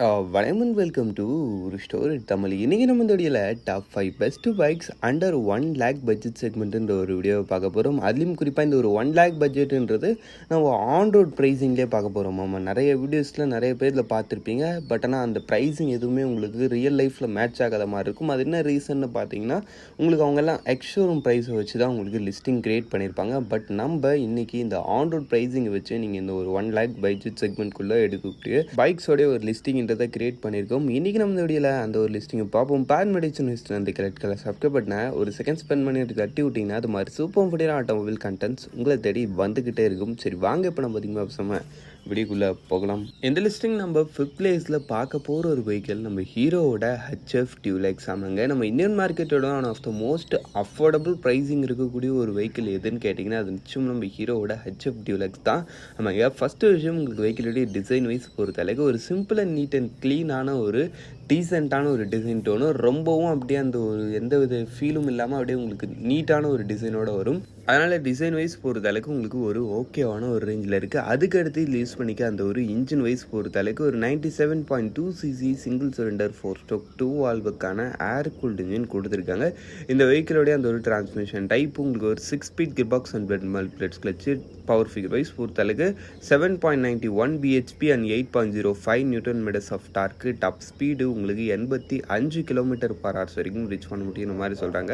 வணக்கம் and welcome to ஒரு story Tamil. இன்றைக்கி நம்ம இந்த வீடியோவில் top 5 best bikes under 1 lakh budget செக்மெண்ட்டுன்ற ஒரு வீடியோவை பார்க்க போகிறோம். அதுலேயும் குறிப்பாக இந்த ஒரு 1 லேக் பட்ஜெட்டுன்றது நம்ம ஆன் ரோட் ப்ரைஸிங்லேயே பார்க்க போகிறோம். ஆமாம், நிறைய வீடியோஸில் நிறைய பேரில் பார்த்துருப்பீங்க. பட் ஆனால் அந்த ப்ரைஸிங் எதுவுமே உங்களுக்கு ரியல் லைஃப்பில் மேட்ச் ஆகாத மாதிரி இருக்கும். அது என்ன ரீசன்னு பார்த்தீங்கன்னா, உங்களுக்கு அவங்கெல்லாம் எக்ஸ்ஷோரூம் ப்ரைஸை வச்சு தான் உங்களுக்கு லிஸ்டிங் க்ரியேட் பண்ணியிருப்பாங்க. பட் நம்ம இன்றைக்கி இந்த ஆன் ரோட் ப்ரைஸிங்கை வச்சு நீங்கள் இந்த ஒரு 1 லேக் பட்ஜெட் செக்மெண்ட்குள்ளே எடுக்கக்கூடிய பைக்ஸோடைய ஒரு லிஸ்டிங் கிரியேட் பண்ணியிருக்கோம். இன்றைக்கி நம்ம இந்த வீடியோவில் அந்த ஒரு லிஸ்டிங்கை பார்ப்போம். பேன் மெடிசன் ஹிஸ்ட்ரி அந்த கரெக்ட் கலர் சப்ஸ்கிரைப் பண்ண ஒரு செகண்ட் ஸ்பெண்ட் பண்ணிட்டு தட்டி விட்டிங்கன்னா அது மாதிரி சூப்பர் ஃபுட்டியான ஆட்டோமொபைல் கண்டென்ட்ஸ் உங்களை தேடி வந்துக்கிட்டே இருக்கும். சரி வாங்க, இப்போ நம்ம அதிகமாக பேசாமல் வீடியோக்குள்ளே போகலாம். இந்த லிஸ்டிங் நம்ம 5th பிளேஸில் பார்க்க போகிற ஒரு வெஹிக்கிள் நம்ம ஹீரோவோட ஹெச்எஃப் டியூலெக்ஸ். ஆமாங்க, நம்ம இந்தியன் மார்க்கெட்டோட one of the most affordable pricing இருக்கக்கூடிய ஒரு வெஹிக்கிள் எதுன்னு கேட்டிங்கன்னா அது நிச்சயம் நம்ம ஹீரோவோட ஹெச்எஃப் டியூலெக்ஸ் தான். ஆமாங்க, ஃபஸ்ட்டு விஷயம் உங்களுக்கு வெஹிக்கிளுடைய டிசைன் வைஸ் பொறுத்தளவுக்கு ஒரு சிம்பிள் அண்ட் நீட் அண்ட் க்ளீனான ஒரு டீசெண்டான ஒரு டிசைன் டோனும் ரொம்பவும் அப்படியே அந்த ஒரு எந்த வித ஃபீலும் இல்லாமல் அப்படியே உங்களுக்கு நீட்டான ஒரு டிசைனோடு வரும். அதனால் டிசைன் வைஸ் பொறுத்தளவுக்கு உங்களுக்கு ஒரு ஓகேவான ஒரு ரேஞ்சில் இருக்குது. அதுக்கடுத்து இதில் யூஸ் பண்ணிக்க அந்த ஒரு இன்ஜின் வைஸ் பொறுத்தளவுக்கு ஒரு 97.2 cc சிங்கிள் சிலிண்டர் 4-stroke 2 வால்வுக்கான ஏர் கூல்டு இன்ஜின் கொடுத்துருக்காங்க. இந்த வெஹிக்கிளோடைய அந்த ஒரு டிரான்ஸ்மிஷன் டைப் உங்களுக்கு ஒரு 6 speed gearbox and wet multiplates clutch. Power figure wise பொறுத்தளவுக்கு 7.91 bhp and 8.05 newton meters of torque. Top speed உங்களுக்கு 85 km/h வரைக்கும் ரீச் பண்ண முடியும் மாதிரி சொல்கிறாங்க.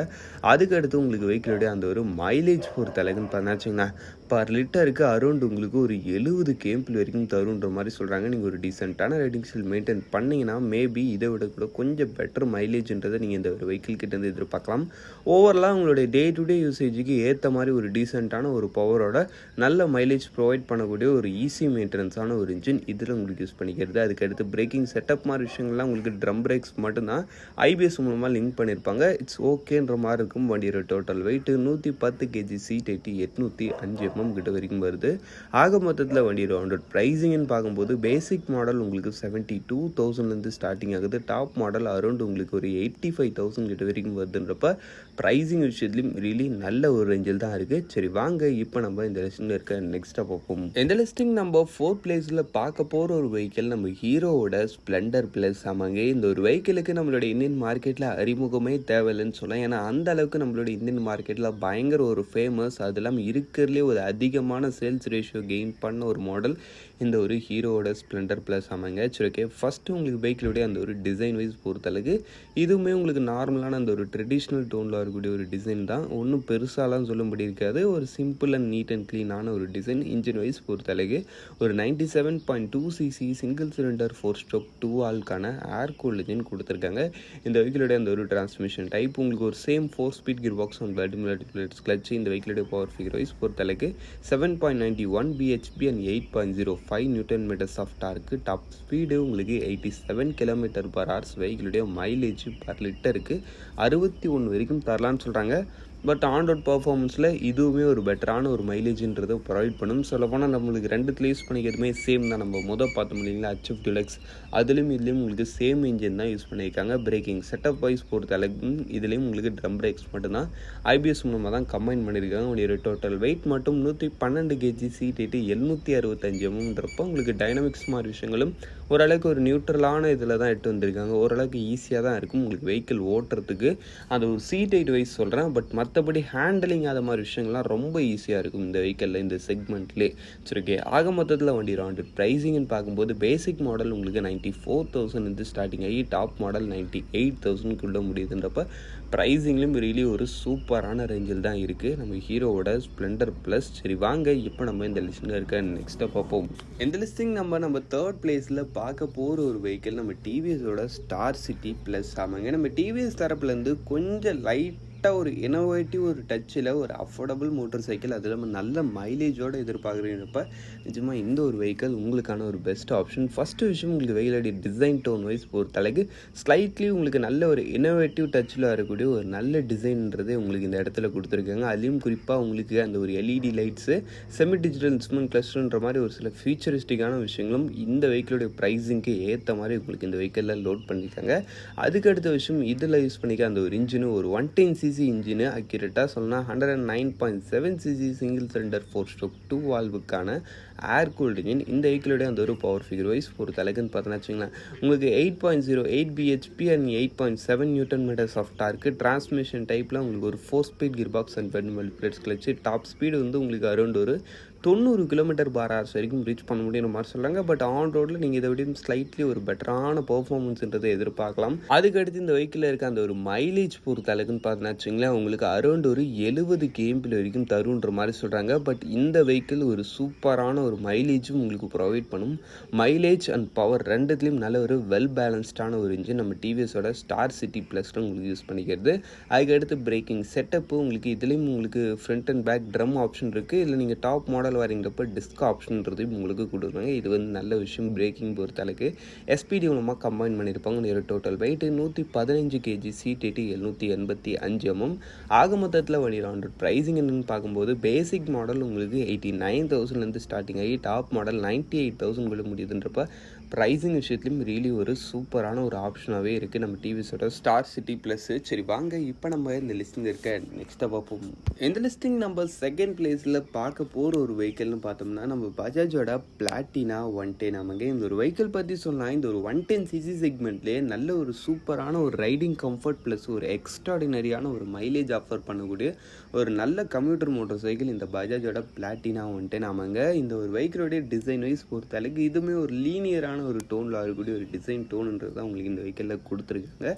அதுக்கடுத்து உங்களுக்கு வெஹிக்கிளோடைய அந்த ஒரு மைலேஜ் பொறுத்தளவுக்குன்னு பார்த்தாச்சுங்கன்னா பர் லிட்டருக்கு அரௌண்ட் உங்களுக்கு ஒரு 70 km வரைக்கும் தருன்ற மாதிரி சொல்கிறாங்க. நீங்கள் ஒரு டீசெண்டான ரைடிங்ஸில் மெயின்டைன் பண்ணிங்கன்னா மேபி இதை விட கூட கொஞ்சம் பெட்டர் மைலேஜ்ன்றதை நீங்கள் இந்த ஒரு வெஹிக்கிள் கிட்டேருந்து எதிர்பார்க்கலாம். ஓவரலாக உங்களுடைய டே டு டே யூசேஜுக்கு ஏற்ற மாதிரி ஒரு டீசெண்டான ஒரு பவரோட நல்ல மைலேஜ் ப்ரொவைட் பண்ணக்கூடிய ஒரு ஈஸி மெயின்டெனன்ஸான ஒரு இன்ஜின் இதில் உங்களுக்கு யூஸ் பண்ணிக்கிறது. அதுக்கடுத்து பிரேக்கிங் செட்டப் மாதிரி விஷயங்கள்லாம் உங்களுக்கு ட்ரம் பிரேக்ஸ் மட்டும்தான் ஐபிஎஸ் மூலமாக லிங்க் பண்ணியிருப்பாங்க. இட்ஸ் ஓகேன்ற மாதிரி இருக்கும். வண்டியோட total weight 110 kg, seat 805 mm கிட்ட வரைக்கும் வருது. ஆக மொத்தத்தில் வண்டியோட ஆன் ப்ரைஸிங்னு பார்க்கும்போது பேசிக் மாடல் உங்களுக்கு 72,000 ஸ்டார்டிங் ஆகுது. டாப் மாடல் அரௌண்ட் உங்களுக்கு ஒரு 85,000 கிட்ட வரைக்கும் வருதுன்றப்ப ப்ரைஸிங் விஷயத்துலையும் ரியலி நல்ல ஒரு ரேஞ்சில் தான் இருக்குது. சரி வாங்க, இப்போ நம்ம இந்த லிஸ்டிங்கில் இருக்க நெக்ஸ்ட்டாக பார்ப்போம். இந்த லிஸ்டிங் நம்ம 4th பிளேஸில் பார்க்க போகிற ஒரு வெஹிக்கிள் நம்ம ஹீரோவோட ஸ்ப்ளெண்டர் ப்ளஸ். ஆமாங்க, இந்த ஒரு வெஹிக்கிளுக்கு நம்மளோட இந்தியன் மார்க்கெட்டில் அறிமுகமே தேவையில்லைன்னு சொல்லலாம். ஏன்னா அந்த அளவுக்கு நம்மளோட இந்தியன் மார்க்கெட்டில் பயங்கர ஒரு ஃபேமஸ், அது இல்லாமல் இருக்கிறதுலே ஒரு அதிகமான சேல்ஸ் ரேஷியோ கெயின் பண்ண ஒரு மாடல் இந்த ஒரு ஹீரோவோட ஸ்ப்ளெண்டர் ப்ளஸ். ஆமாங்க, சரி ஓகே. ஃபஸ்ட்டு உங்களுக்கு பைக்கிலுடைய அந்த ஒரு டிசைன் வைஸ் பொறுத்தளவுக்கு இதுவுமே உங்களுக்கு நார்மலான அந்த ஒரு ட்ரெடிஷ்னல் டோனில் வரக்கூடிய ஒரு டிசைன் தான். ஒன்றும் பெருசாலாம் சொல்லும்படி இருக்காது. ஒரு சிம்பிள் அண்ட் நீட் அண்ட் க்ளீனான ஒரு டிசைன். இன்ஜின் வைஸ் பொறுத்தளவுக்கு ஒரு 97.2 cc சிங்கிள் சிலிண்டர் 4-stroke 2 வால்வுக்கான ஏர் கூல்டு இன்ஜின் கொடுத்துருக்காங்க. இந்த வெஹிக்கிளுடைய அந்த ஒரு டிரான்ஸ்மிஷன் டைப் உங்களுக்கு ஒரு same 4 speed gear box and multiplates clutch. இந்த வெஹிக்கிளுடைய பவர் ஃபிகர் வைஸ் பொறுத்தளவுக்கு 7.91 bhp and 8.05 newton meters of torque. Top speed உங்களுக்கு 87 km/h. வெஹிக்கிளுடைய மைலேஜ் பர் லிட்டருக்கு 61 வரைக்கும் தரலான்னு சொல்கிறாங்க. பட் ஆன் ரோட் பர்ஃபார்மன்ஸில் இதுவுமே ஒரு பெட்டரான ஒரு மைலேஜ்ன்றதை ப்ரொவைட் பண்ணும். சொல்லப்போனால் நம்மளுக்கு ரெண்டுத்துல யூஸ் பண்ணிக்கிறதுமே சேம் தான். நம்ம பார்த்தோம் இல்லைங்களா ஹெச்எஃப் டியூலெக்ஸ், அதுலேயும் இதுலேயும் உங்களுக்கு சேம் இன்ஜின் தான் யூஸ் பண்ணியிருக்காங்க. பிரேக்கிங் செட்டப் வைஸ் பொறுத்த அளவுக்கு இதுலேயும் உங்களுக்கு ட்ரம் பிரேக்ஸ் மட்டும்தான் ஐபிஎஸ் மூலமாக தான் கம்பைன் பண்ணியிருக்காங்க. உங்களுடைய டோட்டல் வெயிட் மட்டும் 112 kg, சீட் 765 mmன்றப்போ உங்களுக்கு டைனமிக்ஸ் மாதிரி விஷயங்களும் ஓரளவுக்கு ஒரு நியூட்ரலான இதில் தான் எட்டு வந்திருக்காங்க. ஓரளவுக்கு ஈஸியாக தான் இருக்கும் உங்களுக்கு வெஹிக்கிள் ஓட்டுறதுக்கு. அந்த ஒரு சீட் 8 வைஸ் சொல்கிறேன். பட் மற்றபடி ஹேண்டலிங் அது மாதிரி விஷயங்கள்லாம் ரொம்ப ஈஸியாக இருக்கும் இந்த வெஹிக்கிளில், இந்த செக்மெண்ட்லேயே. சரி ஓகே. ஆக மொத்தத்தில் வண்டி ராண்டு ப்ரைஸிங்னு பார்க்கும்போது பேசிக் மாடல் உங்களுக்கு 94,000 ஸ்டார்டிங் ஆகி டாப் மாடல் 98,000 முடியுதுன்றப்ப ப்ரைஸிங்லேயும் ரியலி ஒரு சூப்பரான ரேஞ்சில் தான் இருக்குது நம்ம ஹீரோவோட ஸ்ப்ளெண்டர் ப்ளஸ். சரி வாங்க, இப்போ நம்ம இந்த லிஸ்ட்டில் இருக்க நெக்ஸ்ட்டாக பார்ப்போம். இந்த லிஸ்டிங் நம்ம 3rd பிளேஸில் பார்க்க போகிற ஒரு வெஹிக்கிள் நம்ம டிவிஎஸோட ஸ்டார் சிட்டி ப்ளஸ். ஆமாங்க, நம்ம டிவிஎஸ் தரப்புலேருந்து கொஞ்சம் லைட் ஒரு இனோவேட்டிவ் ஒரு டச்சில் ஒரு அஃபோர்டபுள் மோட்டர் சைக்கிள், அது இல்லாமல் நல்ல மைலேஜோடு எதிர்பார்க்குறப்ப நிஜமாக இந்த ஒரு வெஹிக்கிள் உங்களுக்கான ஒரு பெஸ்ட் ஆப்ஷன். ஃபஸ்ட்டு விஷயம் உங்களுக்கு வெஹிக்கிளோடைய டிசைன் டோன் வைஸ் பொறுத்தளவுக்கு ஸ்லைட்லி உங்களுக்கு நல்ல ஒரு இனோவேட்டிவ் டச்சில் வரக்கூடிய ஒரு நல்ல டிசைன்ன்றதே உங்களுக்கு இந்த இடத்துல கொடுத்துருக்காங்க. அதுலேயும் குறிப்பாக உங்களுக்கு அந்த ஒரு LED lights, semi digital instrument கிளஸ்டர்ன்ற மாதிரி ஒரு சில ஃபியூச்சரிஸ்டிக்கான விஷயங்களும் இந்த வெஹிக்கிளோடைய ப்ரைஸிங்க்கு ஏற்ற மாதிரி உங்களுக்கு இந்த வெஹிக்கிளில் லோட் பண்ணியிருக்காங்க. அதுக்கடுத்த விஷயம் இதில் யூஸ் பண்ணிக்க அந்த ஒரு இன்ஜினும் ஒரு 110 cc சிசி இன்ஜினு அக்யூரேட்டாக சொன்னால் 109.7 சிசி சிங்கிள் சிலிண்டர் 4/2 வால்வுக்கான ஏர் கூல்டு இன்ஜின். இந்த வெஹிக்கிளோடைய அந்த ஒரு பவர் ஃபிகர் வைஸ் பொறுத்த அளவுக்குன்னு பார்த்தோன்னா வச்சுங்களேன், உங்களுக்கு 8.08 BHP and 8.7 newton meters of torque. Transmission டைப்பில் உங்களுக்கு ஒரு 4 speed gear box and wet plates clutch. Top speed வந்து உங்களுக்கு அரௌண்ட் ஒரு 90 km/h வரைக்கும் ரீச் பண்ண முடியுற மாதிரி சொல்கிறாங்க. பட் ஆன் ரோடில் நீங்கள் இதை விட ஸ்லைட்லி ஒரு பெட்டரான பர்ஃபார்மன்ஸ்ன்றதை எதிர்பார்க்கலாம். அதுக்கடுத்து இந்த வெஹிக்கிளில் இருக்க அந்த ஒரு மைலேஜ் பொறுத்த அளவுக்குன்னு பார்த்தீங்கன்னா வச்சுங்களேன், உங்களுக்கு அரௌண்ட் ஒரு 70 km வரைக்கும் தருன்ற மாதிரி சொல்கிறாங்க. பட் இந்த வெஹிக்கிள் ஒரு சூப்பரான ஒரு மைலேஜும் உங்களுக்கு ப்ரொவைட் பண்ணும். மைலேஜ் அண்ட் பவர் ரெண்டுத்துலேயும் நல்ல ஒரு வெல் பேலன்ஸ்டான ஒரு இன்ஜின் நம்ம டிவிஎஸோட ஸ்டார் சிட்டி ப்ளஸில் உங்களுக்கு யூஸ் பண்ணிக்கிறது. அதுக்கடுத்து பிரேக்கிங் செட்டப்பு உங்களுக்கு இதுலேயும் உங்களுக்கு front and back drum option இருக்குது. இல்லை நீங்கள் டாப் மாடல் வரீங்கிறப்ப டிஸ்க் ஆப்ஷன்ன்றதையும் உங்களுக்கு கொடுக்குறாங்க. இது வந்து நல்ல விஷயம். பிரேக்கிங் பொறுத்தளவுக்கு எஸ்பிடி மூலமாக கம்பைன் பண்ணியிருப்பாங்க. ஒரு total weight 115 kg, seat 785 mm. ஆக மொத்தத்தில் வண்டி ஆன் ப்ரைஸிங் என்னென்னு பார்க்கும்போது பேசிக் மாடல் உங்களுக்கு 89,000 ஸ்டார்டிங் ஆகி டாப் மாடல் 98,000 முடியுதுன்றப்ப ப்ரைஸிங் விஷயத்துலையும் ரியலி ஒரு சூப்பரான ஒரு ஆப்ஷனாகவே இருக்குது நம்ம டிவிஸோட ஸ்டார் சிட்டி ப்ளஸ்ஸு. சரி வாங்க இப்போ நம்ம இந்த லிஸ்டிங் இருக்க நெக்ஸ்ட்டாக பார்ப்போம். இந்த லிஸ்டிங் நம்ம செகண்ட் பிளேஸில் பார்க்க போகிற ஒரு வெஹிக்கிள்னு பார்த்தோம்னா நம்ம பஜாஜோட பிளாட்டினா 110 ஆமாங்க. இந்த ஒரு வெஹிக்கிள் பற்றி சொன்னால் இந்த ஒரு 110cc செக்மெண்ட்லேயே நல்ல ஒரு சூப்பரான ஒரு ரைடிங் கம்ஃபர்ட் ப்ளஸ் ஒரு எக்ஸ்ட்ராடினரியான ஒரு மைலேஜ் ஆஃபர் பண்ணக்கூடிய ஒரு நல்ல கம்ப்யூட்டர் மோட்டார் சைக்கிள் இந்த பஜாஜோட பிளாட்டினா 110 ஆமாங்க. இந்த ஒரு வெஹிக்கிளோடைய டிசைன் வைஸ் பொறுத்த அளவுக்கு இதுவுமே ஒரு லீனியரான ஒரு டோனில் இருக்கக்கூடிய ஒரு டிசைன் டோன்ன்றது தான் உங்களுக்கு இந்த வெஹிக்கிளில் கொடுத்துருக்காங்க.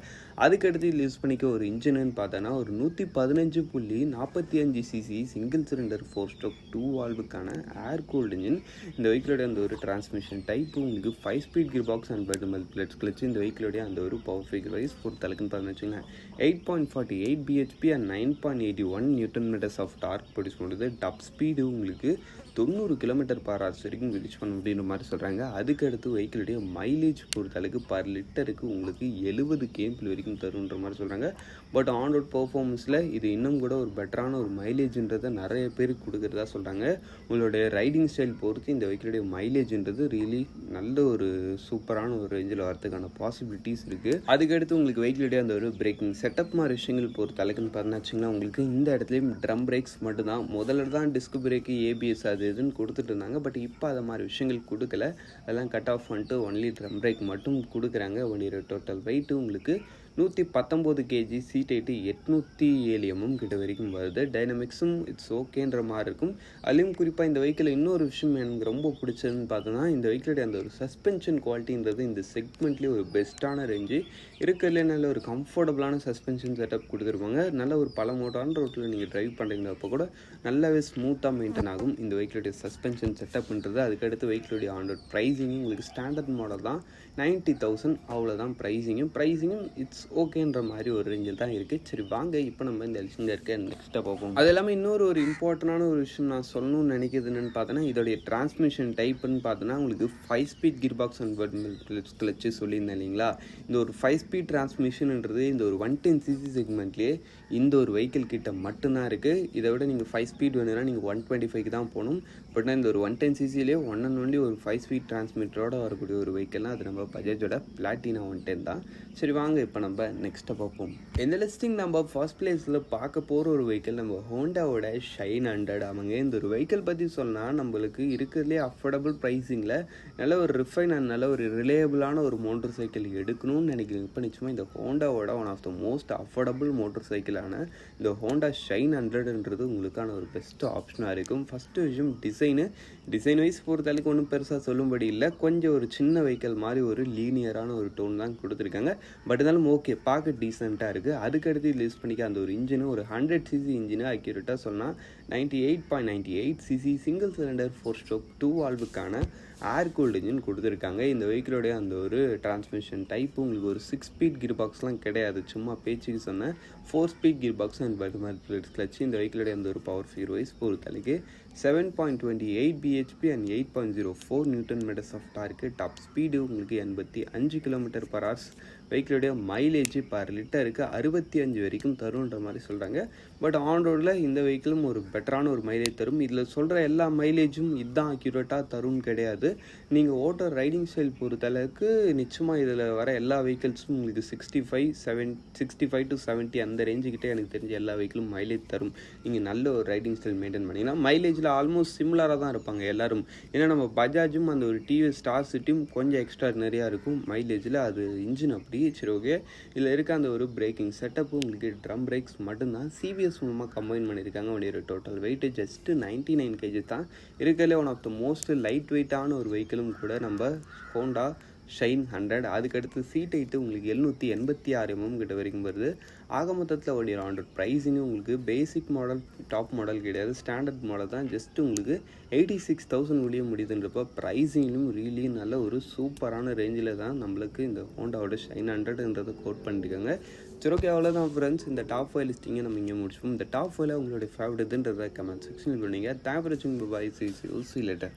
அதுக்கடுத்து இதில் யூஸ் பண்ணிக்க ஒரு இன்ஜின்னு பார்த்தோன்னா ஒரு 115.45 cc சிங்கிள் சிலிண்டர் 4/2 வால்வுக்கான ஏர் கூல்டு இன்ஜின். இந்த வெஹிக்கிளோட அந்த ஒரு டிரான்ஸ்மிஷன் டைப் உங்களுக்கு 5 speed gear box and wet plates clutch. இந்த வெஹிக்கிளோடைய அந்த ஒரு பவர் ஃபிகர் வைஸ் பொறுத்த அளவுக்குன்னு பார்த்தோன்னு வச்சுக்கோங்க 8.48 BHP and 9.81 newton meters of torque produce பண்ணுறது. டாப் ஸ்பீடு உங்களுக்கு 90 km/h வரைக்கும் ரீச் பண்ண முடியுற மாதிரி சொல்கிறாங்க. அதுக்கடுத்து வெஹிக்கிளுடைய மைலேஜ் பொறுத்தளவுக்கு பர் லிட்டருக்கு உங்களுக்கு 70 km வரைக்கும் தருன்ற மாதிரி சொல்கிறாங்க. பட் ஆன் ரோட் பர்ஃபார்மன்ஸில் இது இன்னும் கூட ஒரு பெட்டரான ஒரு மைலேஜ்ன்றதை நிறைய பேருக்கு கொடுக்குறதா சொல்கிறாங்க. உங்களுடைய ரைடிங் ஸ்டைல் பொறுத்து இந்த வெஹிக்கிளுடைய மைலேஜ்ன்றது ரியலி நல்ல ஒரு சூப்பரான ஒரு ரேஞ்சில் வரதுக்கான பாசிபிலிட்டிஸ் இருக்குது. அதுக்கடுத்து உங்களுக்கு வெஹிக்கிளுடைய அந்த ஒரு பிரேக்கிங் செட்டப் மாதிரி விஷயங்கள் பொறுத்த அளவுக்குன்னு பார்த்தீங்கன்னா வச்சுங்களேன், உங்களுக்கு இந்த இடத்துலையும் ட்ரம் பிரேக்ஸ் மட்டும்தான். முதல்ல தான் டிஸ்க் பிரேக்கு ஏபிஎஸ் அது இதுன்னு கொடுத்துட்டு இருந்தாங்க. பட் இப்போ அதை மாதிரி விஷயங்கள் கொடுக்கல. அதெல்லாம் கட் ஆஃப் பண்ணிட்டு ஒன்லி ட்ரம் பிரேக் மட்டும் கொடுக்குறாங்க. வண்டியோட டோட்டல் வெயிட்டு உங்களுக்கு 119 kg, சீட் 807 mm கிட்ட வரைக்கும் வருது. டைனமிக்ஸும் இட்ஸ் ஓகேன்ற மாதிரி இருக்கும். அதுலேயும் குறிப்பாக இந்த வெஹிக்கிள் இன்னொரு விஷயம் எனக்கு ரொம்ப பிடிச்சதுன்னு பார்த்தோன்னா இந்த வெஹிக்கிளுடைய அந்த ஒரு சஸ்பென்ஷன் குவாலிட்டின்றது இந்த செக்மெண்ட்லேயே ஒரு பெஸ்ட்டான ரேஞ்சு இருக்கிறதுலே நல்ல ஒரு கம்ஃபர்டபுளான சஸ்பென்ஷன் செட்டப் கொடுத்துருப்பாங்க. நல்ல ஒரு பல மோட்டான ரோட்டில் நீங்கள் ட்ரைவ் பண்ணுறீங்கிறப்போ கூட நல்லாவே ஸ்மூத்தாக மெயின்டைன் ஆகும் இந்த வெஹிக்கிளுடைய சஸ்பென்ஷன் செட்டப்ன்றது. அதுக்கடுத்து வெஹிக்கிளுடைய ஆன் ரோட் ப்ரைஸிங்கும் உங்களுக்கு ஸ்டாண்டர்ட் மாடல் தான் 90,000 அவ்வளோதான் ப்ரைஸிங்கும் இட்ஸ் ஓகேன்ற மாதிரி ஒரு ரேஞ்சில் தான் இருக்குது. சரி வாங்க இப்போ நம்ம இந்த லிஸ்டில் இருக்க நெக்ஸ்ட்டாக பார்ப்போம். அது எல்லாமே இன்னொரு ஒரு இம்பார்ட்டண்டான ஒரு விஷயம் நான் சொல்லணும்னு நினைக்கிறது என்னென்னு பார்த்தோன்னா இதோடைய டிரான்ஸ்மிஷன் டைப்புன்னு பார்த்தோன்னா உங்களுக்கு 5 speed gear box and wet clutch சொல்லியிருந்தேன் இல்லைங்களா. இந்த ஒரு 5 ஸ்பீட் டிரான்ஸ்மிஷன்ன்றது இந்த ஒரு 110cc செக்மெண்ட்லேயே இந்த ஒரு வெஹிக்கிள் கிட்ட மட்டும்தான் இருக்குது. இதை விட நீங்கள் 5 ஸ்பீட் வேணும்னா நீங்கள் 125 தான் போகணும். பட் இந்த ஒரு 110cc ஒன் அண்ட் ஒன்லி ஒரு 5 ஸ்பீட் டிரான்ஸ்மிட்டரோட வரக்கூடிய ஒரு வெஹிக்கிள்னால் அது நம்ம பஜாஜோட பிளாட்டினா 110 தான். சரி வாங்க இப்போ நம்ம நெக்ஸ்ட்டை பார்ப்போம். இந்த லிஸ்டிங் நம்ம ஃபர்ஸ்ட் பிளேஸில் பார்க்க போகிற ஒரு வெஹிக்கிள் நம்ம ஹோண்டாவோட ஷைன் 100 ஆமாங்க. இந்த ஒரு வெஹிக்கிள் பற்றி சொன்னால் நம்மளுக்கு இருக்கிறதுலே அஃபோர்டபுள் ப்ரைஸிங்கில் நல்ல ஒரு ரிஃபைன் அண்ட் நல்ல ஒரு ரிலையபிளான ஒரு மோட்டர் சைக்கிள் எடுக்கணும்னு நினைக்கிறேன். இப்போ நிச்சயமாக இந்த ஹோண்டாவோட one of the most affordable motor சைக்கிளான இந்த ஹோண்டா ஷைன் 100ன்றது உங்களுக்கான ஒரு பெஸ்ட் ஆப்ஷனாக இருக்கும். ஃபஸ்ட்டு விஷயம் டிசைன் வைஸ் பொறுத்தளவுக்கு ஒன்றும் பெருசாக சொல்லும்படி இல்லை. கொஞ்சம் ஒரு சின்ன வெஹிக்கிள் மாதிரி ஒரு லீனியரான ஒரு டோன் தான் கொடுத்துருக்காங்க. பட் இருந்தாலும் ஓகே பார்க்க டீசெண்டாக இருக்குது. அதுக்கடுத்து இதில் யூஸ் பண்ணிக்க அந்த ஒரு இன்ஜினு ஒரு 100cc இன்ஜினு அக்யூரேட்டாக சொன்னால் 98.98 cc சிங்கிள் சிலிண்டர் 4/2 வால்வுக்கான ஏர் கூல்டு இன்ஜின் கொடுத்துருக்காங்க. இந்த வெஹிக்கிளோடைய அந்த ஒரு டிரான்ஸ்மிஷன் டைப்பு உங்களுக்கு ஒரு 6 ஸ்பீட் கியர் பாக்ஸ்லாம் கிடையாது. சும்மா பேச்சுக்கு சொன்னேன் 4 speed gear box and wet plates clutch. இந்த வெஹிக்கிளோடைய அந்த ஒரு பவர் ஃபிகர் வைஸ் பொறுத்தளவுக்கு 7.28 BHP and 8.04 newton meters of torque. Top speed உங்களுக்கு 85 km/h. வெஹிக்கிளுடைய மைலேஜ் பர் லிட்டருக்கு 65 வரைக்கும் தருன்ற மாதிரி சொல்கிறாங்க. பட் ஆன் ரோடில் இந்த வெஹிக்கிளும் ஒரு பெட்டரான ஒரு மைலேஜ் தரும். இதில் சொல்கிற எல்லா மைலேஜும் இதுதான் அக்யூரேட்டாக தரும்னு கிடையாது. நீங்கள் ஓட்டுற ரைடிங் ஸ்டைல் பொறுத்தளவுக்கு நிச்சயமாக இதில் வர எல்லா வெஹிக்கிள்ஸும் உங்களுக்கு 65 to 70 அந்த ரேஞ்சுக்கிட்டே எனக்கு தெரிஞ்ச எல்லா வெஹிக்கிளும் மைலேஜ் தரும். நீங்கள் நல்ல ஒரு ரைடிங் ஸ்டைல் மெயின்டைன் பண்ணிங்கன்னா மைலேஜில் ஆல்மோஸ்ட் சிமிலராக தான் இருப்பாங்க எல்லோரும். ஏன்னா நம்ம பஜாஜும் அந்த ஒரு டிவிஎஸ் ஸ்டார் சிட்டியும் கொஞ்சம் எக்ஸ்ட்ரா நிறையா இருக்கும் மைலேஜில். அது இன்ஜின் அப்படி சரி ஓகே. இதில் இருக்க அந்த ஒரு பிரேக்கிங் செட்டப்பு உங்களுக்கு ட்ரம் பிரேக்ஸ் மட்டும்தான் சிபிஎஸ் மூலமாக கம்பைன் பண்ணியிருக்காங்க. வண்டியோட டோட்டல் வெயிட் ஜஸ்ட்டு 99 kg தான். இருக்கிறதுலே one of the most light வெயிட்டான ஒரு வெஹிக்கிளும் கூட நம்ம ஹோண்டா ஷைன் 100. அதுக்கடுத்து சீட் ஹைட்டு உங்களுக்கு 786 mm கிட்ட வரைக்கும் வருது. ஆக மொத்தத்தில் வண்டியோட ஆண்ட்ராய்ட் ப்ரைஸிங்கும் உங்களுக்கு பேசிக் மாடல் டாப் மாடல் கிடையாது, ஸ்டாண்டர்ட் மாடல் தான். ஜஸ்ட்டு உங்களுக்கு 86,000 வெளியே முடியுதுன்றப்போ ப்ரைஸிங்லும் ரீலி நல்ல ஒரு சூப்பரான ரேஞ்சில் தான் நம்மளுக்கு இந்த ஹோண்டாவோட ஷைன் 100ன்றதை கோட் பண்ணியிருக்காங்க. சரி ஓகே, அவ்வளோதான் ஃப்ரெண்ட்ஸ். இந்த டாப் 5 லிஸ்டிங்கை நம்ம இங்கே முடிச்சுப்போம். இந்த டாப் 5 உங்களுடைய ஃபேவரட்ன்றதை கமெண்ட் செக்ஷனில் பண்ணுங்கள். தேங்க்ஸ் ஃபார் வாட்சிங். பை. See you later.